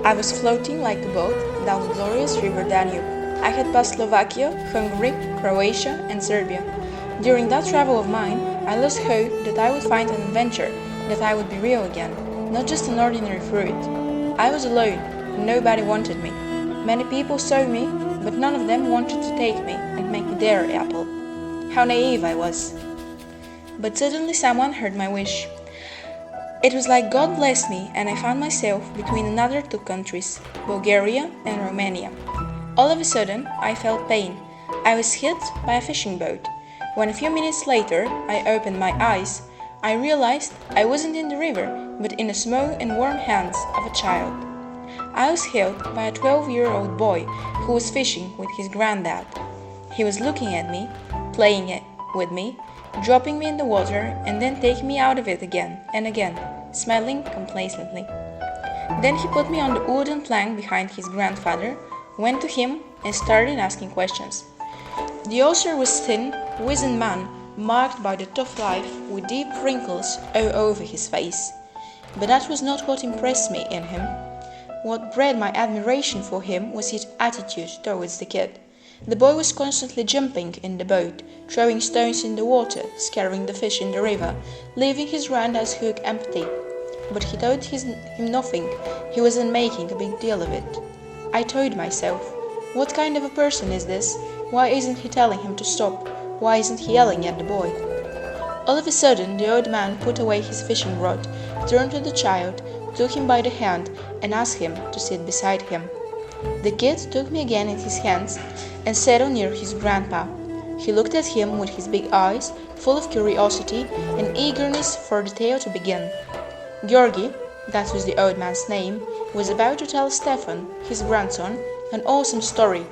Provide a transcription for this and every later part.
I was floating like a boat down the glorious river Danube. I had passed Slovakia, Hungary, Croatia, and Serbia. During that travel of mine, I lost hope that I would find an adventure, that I would be real again, not just an ordinary fruit. I was alone, and nobody wanted me. Many people saw me, but none of them wanted to take me and make me their apple. How naive I was. But suddenly someone heard my wish. It was like God blessed me, and I found myself between another two countries, Bulgaria and Romania. All of a sudden, I felt pain. I was hit by a fishing boat. When a few minutes later I opened my eyes, I realized I wasn't in the river, but in the small and warm hands of a child. I was held by a 12-year-old boy who was fishing with his granddad. He was looking at me, playing it with me, dropping me in the water and then taking me out of it again and again, smiling complacently. Then he put me on the wooden plank behind his grandfather, went to him and started asking questions. The author was thin, wizened man, marked by the tough life with deep wrinkles all over his face. But that was not what impressed me in him. What bred my admiration for him was his attitude towards the kid. The boy was constantly jumping in the boat, throwing stones in the water, scaring the fish in the river, leaving his granddad's hook empty. But he told him nothing, he wasn't making a big deal of it. I told myself, what kind of a person is this? Why isn't he telling him to stop? Why isn't he yelling at the boy? All of a sudden, the old man put away his fishing rod, turned to the child, took him by the hand, and asked him to sit beside him. The kid took me again in his hands and settled near his grandpa. He looked at him with his big eyes, full of curiosity and eagerness for the tale to begin. Georgi, that was the old man's name, was about to tell Stefan, his grandson, an awesome story.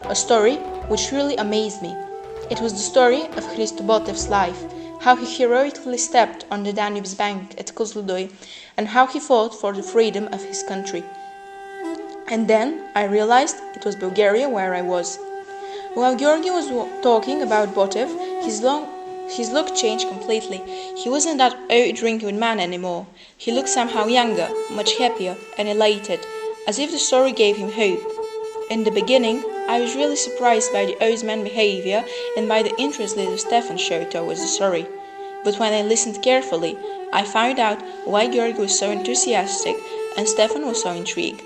A story which really amazed me. It was the story of Hristo Botev's life, how he heroically stepped on the Danube's bank at Kozloduy, and how he fought for the freedom of his country. And then I realized it was Bulgaria where I was. While Georgi was talking about Botev, his look changed completely. He wasn't that old drinking man anymore. He looked somehow younger, much happier and elated, as if the story gave him hope. In the beginning, I was really surprised by the old man's behavior and by the interest little Stefan showed towards the story. But when I listened carefully, I found out why Georgi was so enthusiastic and Stefan was so intrigued.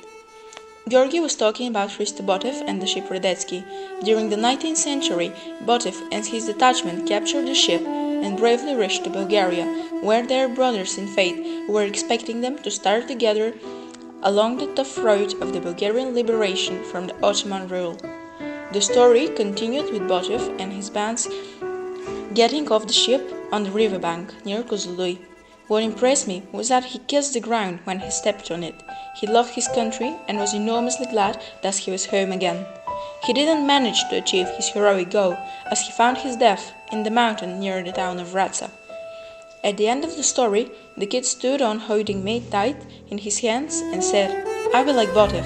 Georgi was talking about Hristo Botev and the ship Radetzky. During the 19th century, Botev and his detachment captured the ship and bravely rushed to Bulgaria, where their brothers in faith were expecting them to start together along the tough road of the Bulgarian liberation from the Ottoman rule. The story continued with Botev and his bands getting off the ship on the riverbank near Kozloduy. What impressed me was that he kissed the ground when he stepped on it. He loved his country and was enormously glad that he was home again. He didn't manage to achieve his heroic goal, as he found his death in the mountain near the town of Vratsa. At the end of the story, the kid stood on holding me tight in his hands and said, "I will like Botev."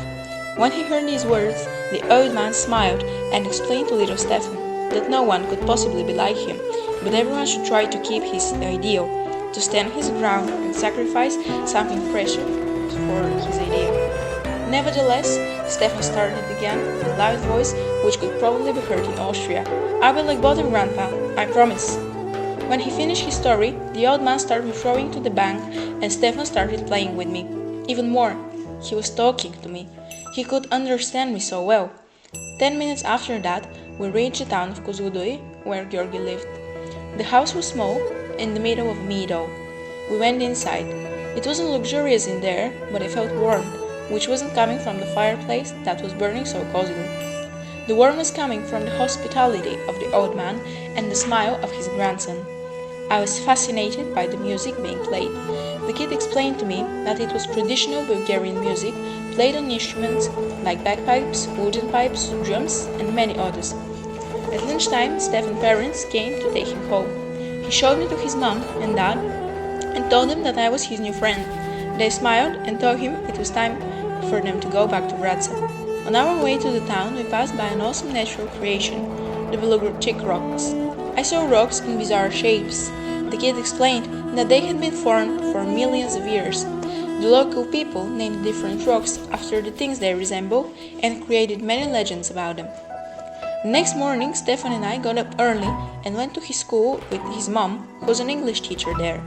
When he heard these words, the old man smiled and explained to little Stefan that no one could possibly be like him, but everyone should try to keep his ideal, to stand his ground and sacrifice something precious for his idea. Nevertheless, Stefan started again in a loud voice which could probably be heard in Austria. "I will like Botev, Grandpa, I promise." When he finished his story, the old man started throwing to the bank and Stefan started playing with me. Even more, he was talking to me. He could understand me so well. 10 minutes after that, we reached the town of Kozloduy, where Georgi lived. The house was small, in the middle of a meadow. We went inside. It wasn't luxurious in there, but I felt warm, which wasn't coming from the fireplace that was burning so cozily. The warmth was coming from the hospitality of the old man and the smile of his grandson. I was fascinated by the music being played. The kid explained to me that it was traditional Bulgarian music played on instruments like bagpipes, wooden pipes, drums, and many others. At lunchtime, Stefan's parents came to take him home. He showed me to his mom and dad and told them that I was his new friend. They smiled and told him it was time for them to go back to Vratsa. On our way to the town, we passed by an awesome natural creation, the Vologorchik rocks. I saw rocks in bizarre shapes. The kid explained that they had been formed for millions of years. The local people named different rocks after the things they resemble and created many legends about them. The next morning, Stefan and I got up early and went to his school with his mom, who was an English teacher there.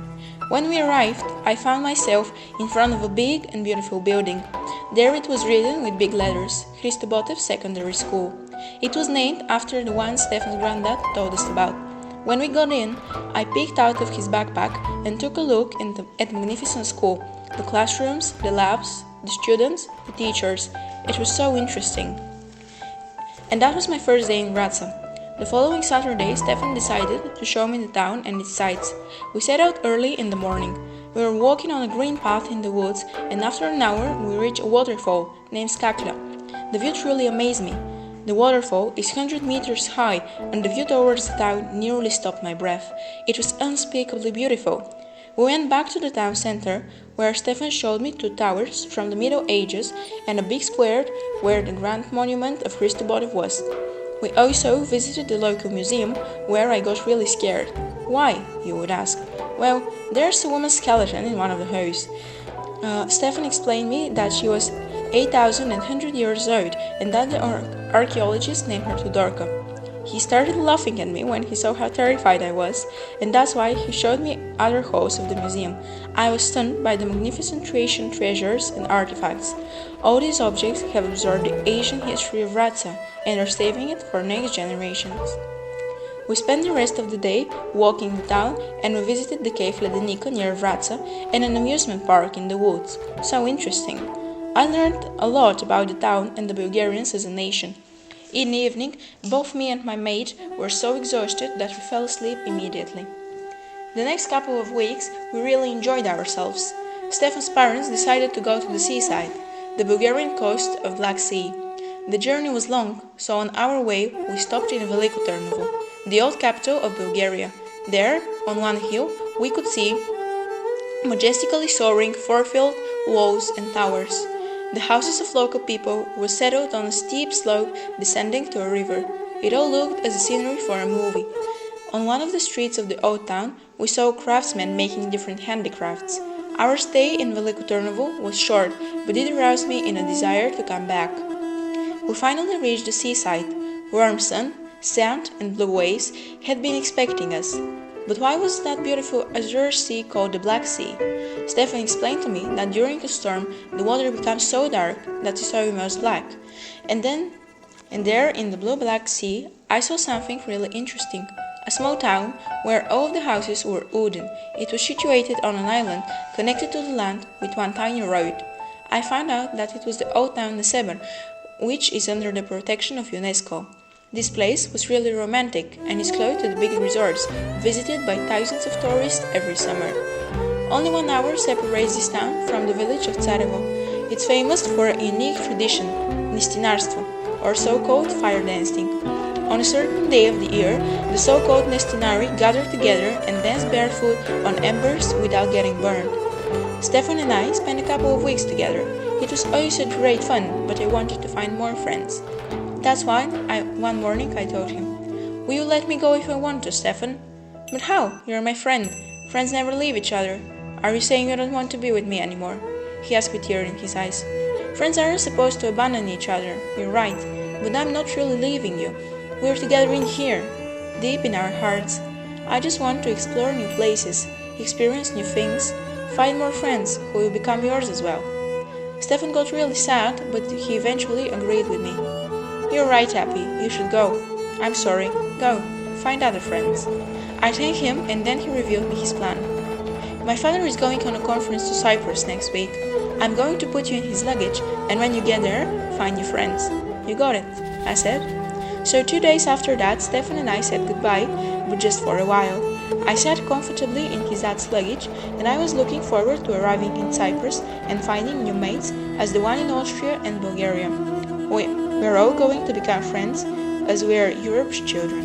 When we arrived, I found myself in front of a big and beautiful building. There it was written with big letters, Hristo Botev Secondary School. It was named after the one Stefan's granddad told us about. When we got in, I peeked out of his backpack and took a look at the magnificent school, the classrooms, the labs, the students, the teachers. It was so interesting. And that was my first day in Grazza. The following Saturday, Stefan decided to show me the town and its sights. We set out early in the morning. We were walking on a green path in the woods, and after an hour we reached a waterfall named Skakla. The view truly amazed me. The waterfall is 100 meters high, and the view towards the town nearly stopped my breath. It was unspeakably beautiful. We went back to the town center, where Stefan showed me two towers from the Middle Ages and a big square where the grand monument of Hristo Botev was. We also visited the local museum, where I got really scared. Why, you would ask? Well, there's a woman's skeleton in one of the halls. Stefan explained me that she was 8,100 years old and that the archaeologists named her Tudorka. He started laughing at me when he saw how terrified I was, and that's why he showed me other halls of the museum. I was stunned by the magnificent Thracian treasures and artifacts. All these objects have absorbed the ancient history of Grazza and are saving it for next generations. We spent the rest of the day walking the town, and we visited the cave Ledenika near Grazza and an amusement park in the woods. So interesting. I learned a lot about the town and the Bulgarians as a nation. In the evening, both me and my mate were so exhausted that we fell asleep immediately. The next couple of weeks, we really enjoyed ourselves. Stefan's parents decided to go to the seaside, the Bulgarian coast of Black Sea. The journey was long, so on our way we stopped in Veliko Trnovo, the old capital of Bulgaria. There, on one hill, we could see majestically soaring four-filled walls and towers. The houses of local people were settled on a steep slope descending to a river. It all looked as a scenery for a movie. On one of the streets of the old town, we saw craftsmen making different handicrafts. Our stay in Veliko Trnovo was short, but it aroused me in a desire to come back. We finally reached the seaside. Warm sun, sand, and blue waves had been expecting us. But why was that beautiful azure sea called the Black Sea? Stefan explained to me that during a storm the water becomes so dark that the soil was black. And there in the blue-black sea I saw something really interesting. A small town where all of the houses were wooden. It was situated on an island connected to the land with one tiny road. I found out that it was the old town Neseber, which is under the protection of UNESCO. This place was really romantic and is close to the big resorts, visited by thousands of tourists every summer. Only 1 hour separates this town from the village of Tsarevo. It's famous for a unique tradition, Nestinarstvo, or so-called fire dancing. On a certain day of the year, the so-called Nestinari gather together and dance barefoot on embers without getting burned. Stefan and I spent a couple of weeks together. It was also great fun, but I wanted to find more friends. That's why one morning I told him, "Will you let me go if I want to, Stefan?" "But how? You're my friend. Friends never leave each other. Are you saying you don't want to be with me anymore?" he asked with tears in his eyes. "Friends aren't supposed to abandon each other. You're right. But I'm not really leaving you. We're together in here, deep in our hearts. I just want to explore new places, experience new things, find more friends who will become yours as well." Stefan got really sad, but he eventually agreed with me. "You're right, Happy. You should go." "I'm sorry. Go. Find other friends." I thanked him, and then he revealed me his plan. "My father is going on a conference to Cyprus next week. I'm going to put you in his luggage, and when you get there, find new friends." "You got it," I said. So 2 days after that, Stefan and I said goodbye, but just for a while. I sat comfortably in his dad's luggage, and I was looking forward to arriving in Cyprus and finding new mates as the one in Austria and Bulgaria. We're all going to become friends, as we are Europe's children.